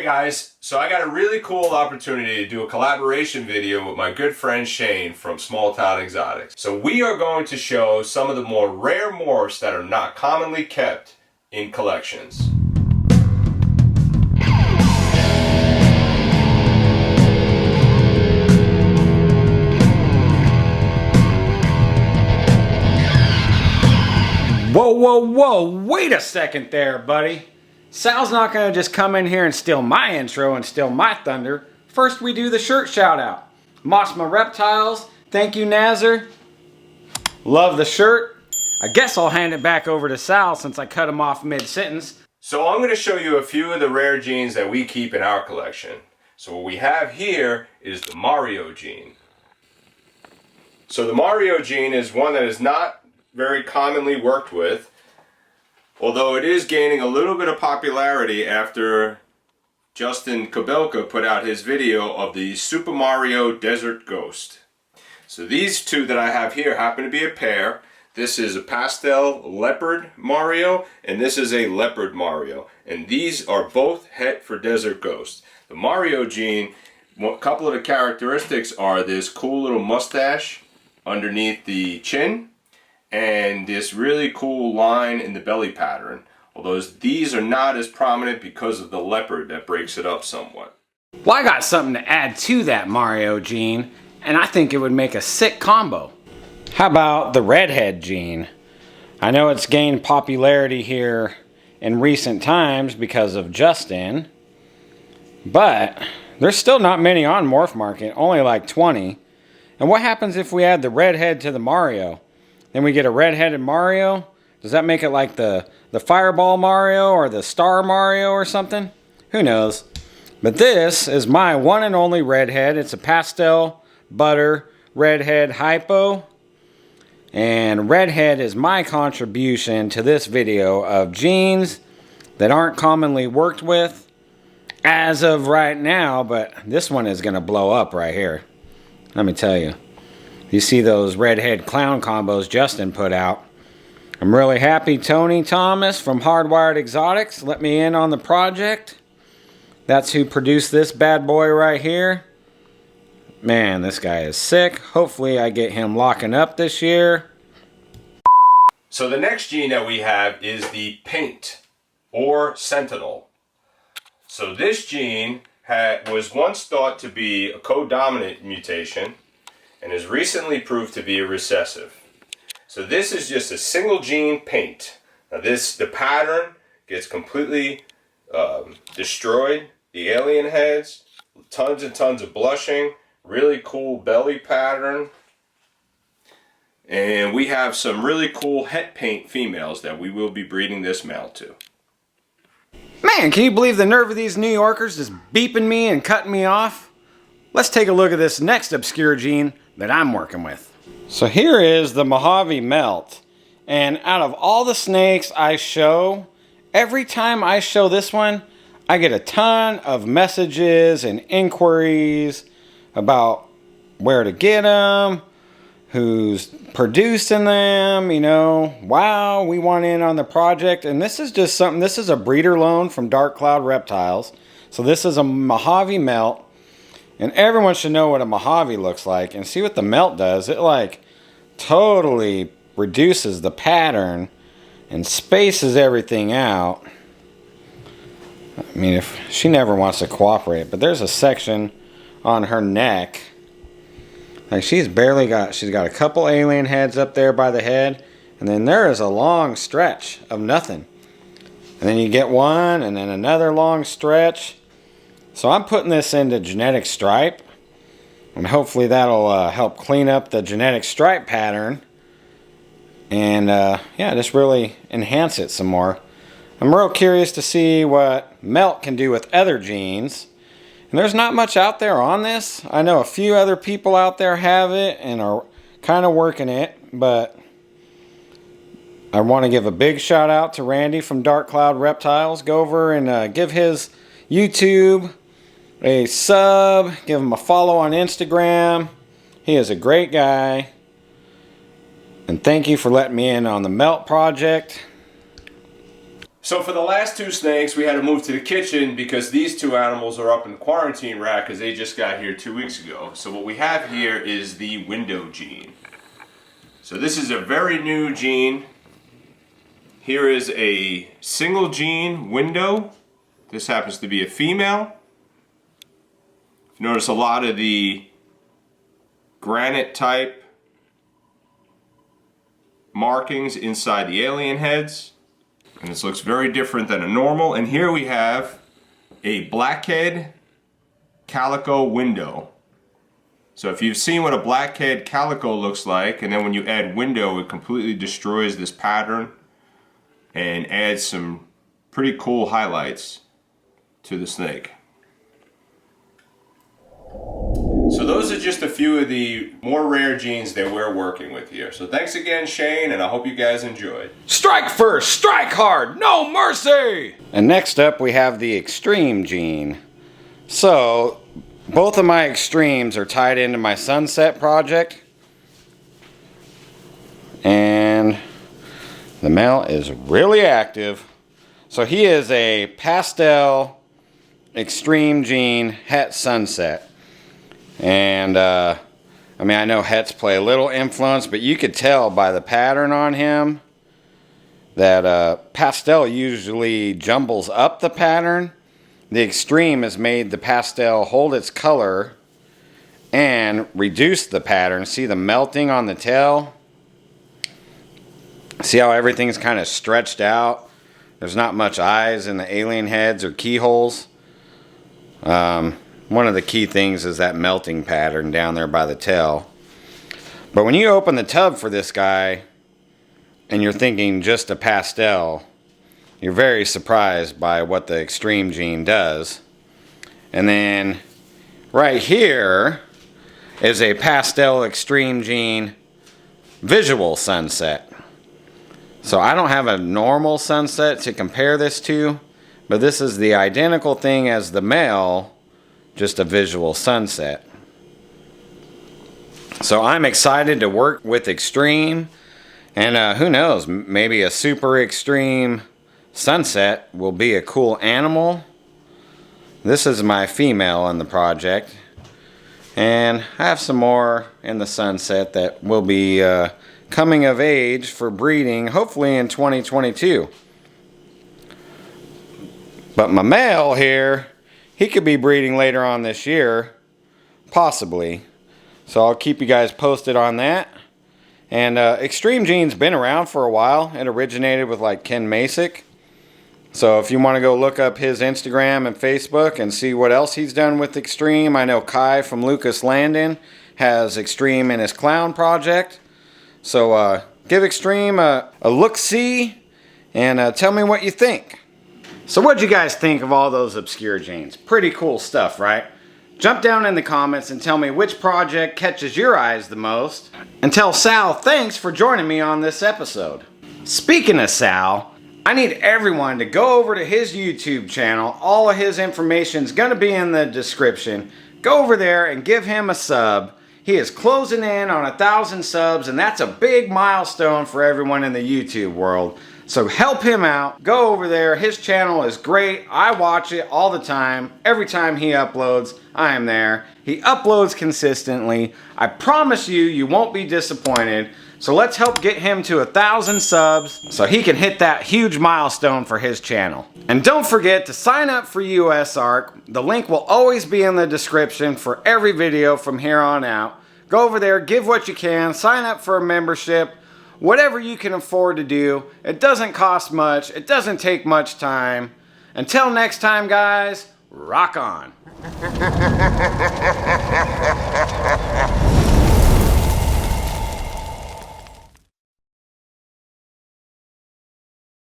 Hey guys, so I got a really cool opportunity to do a collaboration video with my good friend Shane from smalltownxotics. So we are going to show some of the more rare morphs that are not commonly kept in collections. Whoa, whoa, whoa, wait a second there, buddy. Sal's not gonna just come in here and steal my intro and steal my thunder. First we do the shirt shout out. Mojave Reptiles, thank you Nazar. Love the shirt. I guess I'll hand it back over to Sal since I cut him off mid-sentence. So I'm going to show you a few of the rare genes that we keep in our collection. So what we have here is the Mario gene. So the Mario gene is one that is not very commonly worked with, although it is gaining a little bit of popularity after Justin Kobelka put out his video of the Super Mario Desert Ghost. So these two that I have here happen to be a pair. This is a pastel leopard Mario, and this is a leopard Mario. And these are both het for Desert Ghost. The Mario gene, a couple of the characteristics are this cool little mustache underneath the chin, and this really cool line in the belly pattern. Although these are not as prominent because of the leopard that breaks it up somewhat. Well, I got something to add to that Mario gene, and I think it would make a sick combo. How about the Redhead gene? I know it's gained popularity here in recent times because of Justin, but there's still not many on Morph Market, only like 20. And what happens if we add the Redhead to the Mario? Then we get a red-headed Mario? Does that make it like the Fireball Mario or the Star Mario or something? Who knows? But this is my one and only Redhead. It's a pastel butter Redhead hypo. And Redhead is my contribution to this video of genes that aren't commonly worked with as of right now, but this one is going to blow up right here. Let me tell you. You see those Redhead clown combos Justin put out. I'm really happy Tony Thomas from Hardwired Exotics let me in on the project. That's who produced this bad boy right here. Man, this guy is sick. Hopefully I get him locking up this year. So the next gene that we have is the Paint or Sentinel. So this gene was once thought to be a codominant mutation and is recently proved to be a recessive. So this is just a single gene Paint. Now the pattern gets completely destroyed. The alien heads, tons and tons of blushing, really cool belly pattern. And we have some really cool het paint females that we will be breeding this male to. Man, can you believe the nerve of these New Yorkers just beeping me and cutting me off? Let's take a look at this next obscure gene that I'm working with. So here is the Mojave melt. And out of all the snakes I show, every time I show this one, I get a ton of messages and inquiries about where to get them, who's producing them, you know, wow, we want in on the project. And this is just something, this is a breeder loan from Dark Cloud Reptiles. So this is a Mojave melt. And everyone should know what a Mojave looks like. And see what the melt does. It like totally reduces the pattern and spaces everything out. I mean, if she never wants to cooperate, but there's a section on her neck. Like she's got a couple alien heads up there by the head, and then there is a long stretch of nothing. And then you get one, and then another long stretch. So I'm putting this into genetic stripe, and hopefully that'll help clean up the genetic stripe pattern, and yeah, just really enhance it some more. I'm real curious to see what melt can do with other genes. And there's not much out there on this. I know a few other people out there have it and are kind of working it, but I want to give a big shout out to Randy from Dark Cloud Reptiles. Go over and give his YouTube a sub, give him a follow on Instagram. He is a great guy. And thank you for letting me in on the melt project. So for the last two snakes, we had to move to the kitchen because these two animals are up in quarantine rack because they just got here 2 weeks ago. So what we have here is the window gene. So this is a very new gene. Here is a single gene window. This happens to be a female. Notice a lot of the granite type markings inside the alien heads. And this looks very different than a normal. And here we have a blackhead calico window. So if you've seen what a blackhead calico looks like, and then when you add window, it completely destroys this pattern and adds some pretty cool highlights to the snake. So those are just a few of the more rare genes that we're working with here. So thanks again, Shane, and I hope you guys enjoyed. Strike first, strike hard, no mercy! And next up we have the extreme gene. So both of my extremes are tied into my sunset project. And the male is really active. So he is a pastel extreme gene het sunset. And I mean, I know hets play a little influence, but you could tell by the pattern on him that pastel usually jumbles up the pattern. The extreme has made the pastel hold its color and reduce the pattern. See the melting on the tail? See how everything's kind of stretched out? There's not much eyes in the alien heads or keyholes. One of the key things is that melting pattern down there by the tail. But when you open the tub for this guy and you're thinking just a pastel, you're very surprised by what the extreme gene does. And then right here is a pastel extreme gene visual sunset. So I don't have a normal sunset to compare this to, but this is the identical thing as the male, just a visual sunset. So I'm excited to work with extreme, and who knows, maybe a super extreme sunset will be a cool animal. This is my female in the project, and I have some more in the sunset that will be coming of age for breeding hopefully in 2022. But my male here, he could be breeding later on this year, possibly. So I'll keep you guys posted on that. And Extreme Gene's been around for a while. It originated with like Ken Masick. So if you want to go look up his Instagram and Facebook and see what else he's done with Extreme. I know Kai from Lucas Landon has Extreme in his clown project. So give Extreme a look-see and tell me what you think. So what'd you guys think of all those obscure genes? Pretty cool stuff, right? Jump down in the comments and tell me which project catches your eyes the most. And tell Sal thanks for joining me on this episode. Speaking of Sal, I need everyone to go over to his YouTube channel. All of his information is going to be in the description. Go over there and give him a sub. He is closing in on 1,000 subs, and that's a big milestone for everyone in the YouTube world. So help him out. Go over there. His channel is great. I watch it all the time. Every time he uploads, I am there. He uploads consistently. I promise you, you won't be disappointed. So let's help get him to 1,000 subs so he can hit that huge milestone for his channel. And don't forget to sign up for USARK. The link will always be in the description for every video from here on out. Go over there, give what you can, sign up for a membership. Whatever you can afford to do. It doesn't cost much. It doesn't take much time. Until next time, guys, rock on.